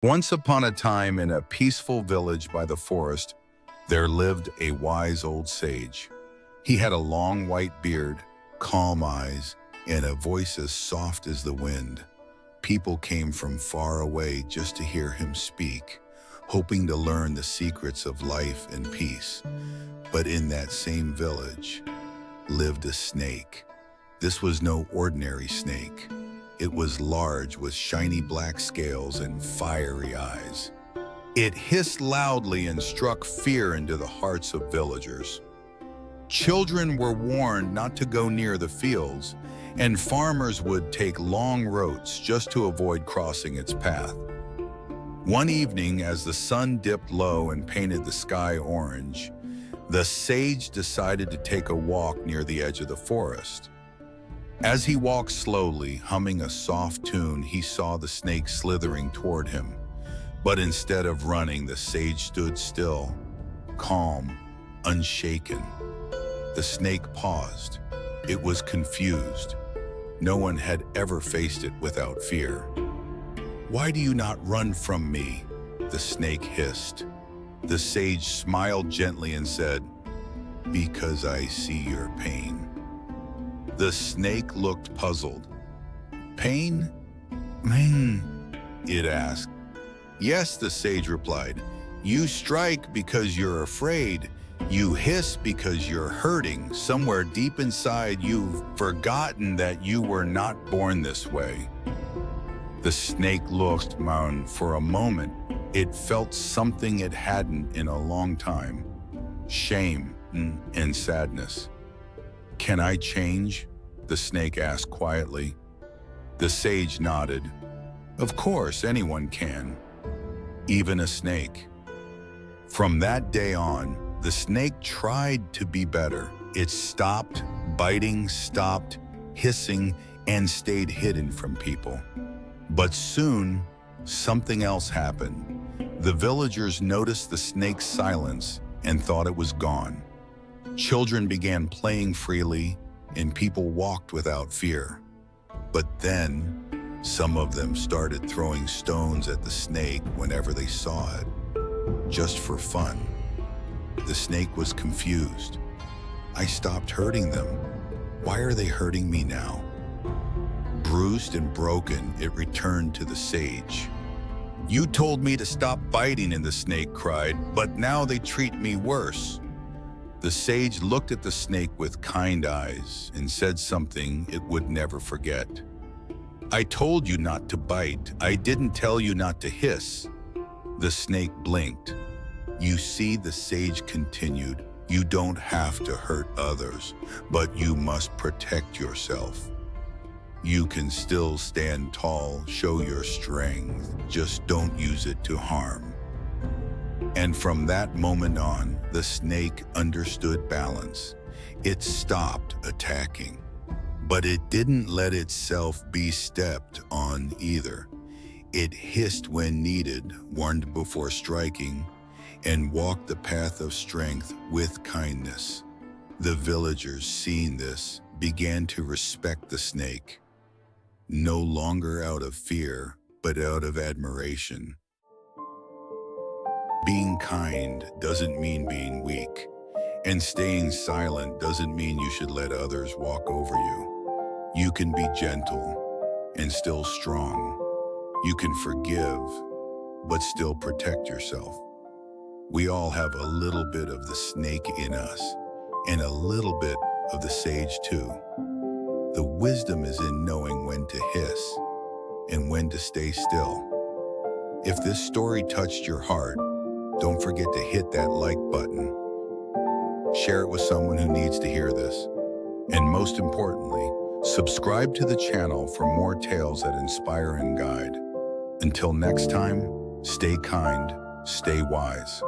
Once upon a time, in a peaceful village by the forest, there lived a wise old sage. He had a long white beard, calm eyes, and a voice as soft as the wind. People came from far away just to hear him speak, hoping to learn the secrets of life and peace. But in that same village lived a snake. This was no ordinary snake. It was large, with shiny black scales and fiery eyes. It hissed loudly and struck fear into the hearts of villagers. Children were warned not to go near the fields, and farmers would take long routes just to avoid crossing its path. One evening, as the sun dipped low and painted the sky orange, the sage decided to take a walk near the edge of the forest. As he walked slowly, humming a soft tune, he saw the snake slithering toward him. But instead of running, the sage stood still, calm, unshaken. The snake paused. It was confused. No one had ever faced it without fear. "Why do you not run from me?" the snake hissed. The sage smiled gently and said, "Because I see your pain." The snake looked puzzled. "Pain? It asked. "Yes," the sage replied. "You strike because you're afraid. You hiss because you're hurting. Somewhere deep inside, you've forgotten that you were not born this way." The snake looked down for a moment. It felt something it hadn't in a long time: shame and sadness. "Can I change?" the snake asked quietly. The sage nodded. "Of course, anyone can, even a snake." From that day on, the snake tried to be better. It stopped biting, stopped hissing, and stayed hidden from people. But soon, something else happened. The villagers noticed the snake's silence and thought it was gone. Children began playing freely, and people walked without fear. But then, some of them started throwing stones at the snake whenever they saw it, just for fun. The snake was confused. "I stopped hurting them. Why are they hurting me now?" Bruised and broken, it returned to the sage. "You told me to stop biting," and the snake cried, "but now they treat me worse." The sage looked at the snake with kind eyes and said something it would never forget. "I told you not to bite. I didn't tell you not to hiss." The snake blinked. "You see," the sage continued, "you don't have to hurt others, but you must protect yourself. You can still stand tall, show your strength, just don't use it to harm." And from that moment on, the snake understood balance. It stopped attacking, but it didn't let itself be stepped on either. It hissed when needed, warned before striking, and walked the path of strength with kindness. The villagers, seeing this, began to respect the snake, no longer out of fear, but out of admiration. Being kind doesn't mean being weak, and staying silent doesn't mean you should let others walk over you. You can be gentle and still strong. You can forgive, but still protect yourself. We all have a little bit of the snake in us, and a little bit of the sage too. The wisdom is in knowing when to hiss and when to stay still. If this story touched your heart, don't forget to hit that like button. Share it with someone who needs to hear this. And most importantly, subscribe to the channel for more tales that inspire and guide. Until next time, stay kind, stay wise.